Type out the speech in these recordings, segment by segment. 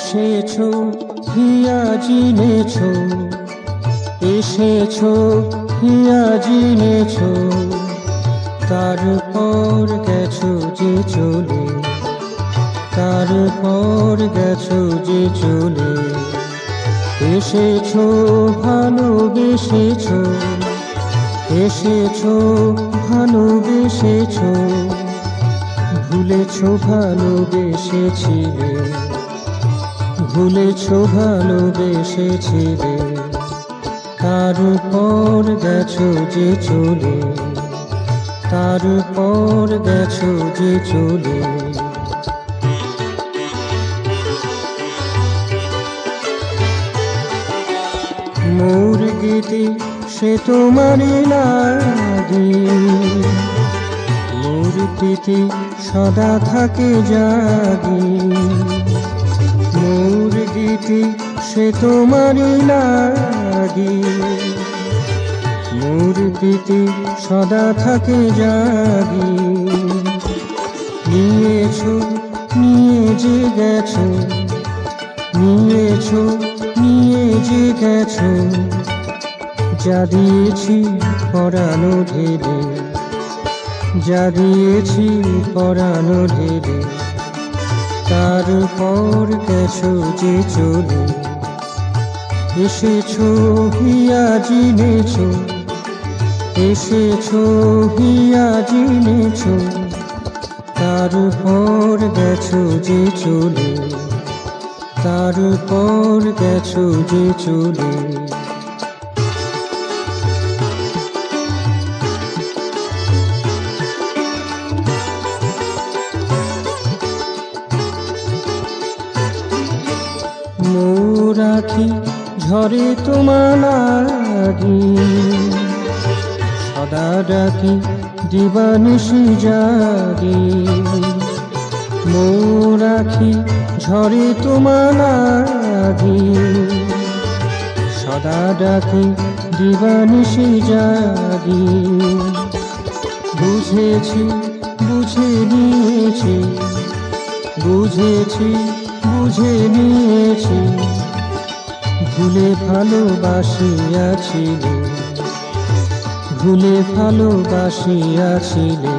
এসেছো হিয়া জিনেছো, এসেছো হিয়া জিনেছো, তারপর গেছো যে চলে, তারপর গেছো যে চলে। এসেছো ভালোবেসেছো, এসেছো ভালোবেসেছো, ভুলেছো ভালোবেসেছিলে, ভুলেছো ভালোবেসেছিলে। তারপর গেছো যে চলে, তারপর গেছো যে চলে। মোর গীতি সে তোমারই লাগি, মোর প্রীতি সদা থাকে জাগি। মোর গীতি সে তোমারই লাগি, মোর প্রীতি সদা থাকে জাগি। নিয়েছো নিয়ে যে গেছো, নিয়েছো নিয়ে যে গেছো, যা দিয়েছি পরানো ঢেলে, যা দিয়েছি পরানো ঢেলে। তারপর গেছো যে চলে। এসেছো হিয়া জিনেছো, এসেছো হিয়া জিনেছো, তারপর গেছো যে চলে, তারপর গেছো যে চলে। মোর আখি ঝরে তোমার লাগি, সদা ডাকি দিবানিশি জাগি। মোর আখি ঝরে তোমার লাগি, সদা ডাকি দিবানিশি জাগি। বুঝেছি বুঝে নিয়েছি, বুঝেছি বুঝে নিয়েছি, ভুলে ভালোবাসিয়াছিলে, ভুলে ভালোবাসিয়াছিলে।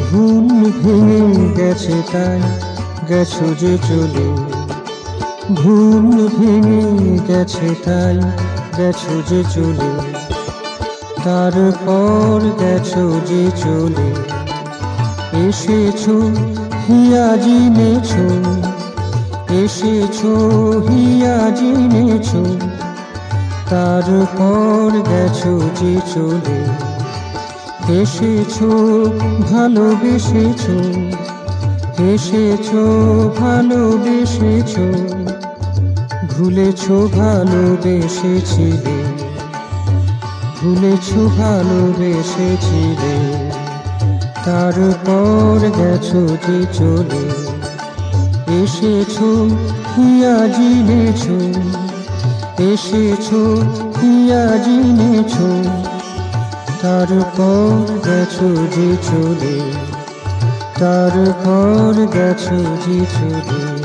ভুল ভেঙে গেছে তাই গেছো যে চলে, ভুল ভেঙে গেছে তাই গেছো যে চলে। তারপর গেছো যে চলে। এসেছো হিয়া জিনেছো, এসেছো হিয়া জিনেছো, তারপর গেছো যে চলে। এসেছো ভালোবেসেছো, এসেছো ভালোবেসেছো, ভুলেছো ভালোবেসেছিলে, ভুলেছো ভালোবেসেছিলে। তারপর গেছো যে চলে। এসেছো হিয়া জিনেছো, এসেছো হিয়া জিনেছো, তারপর গেছো যে চলে, তারপর গেছো যে চলে।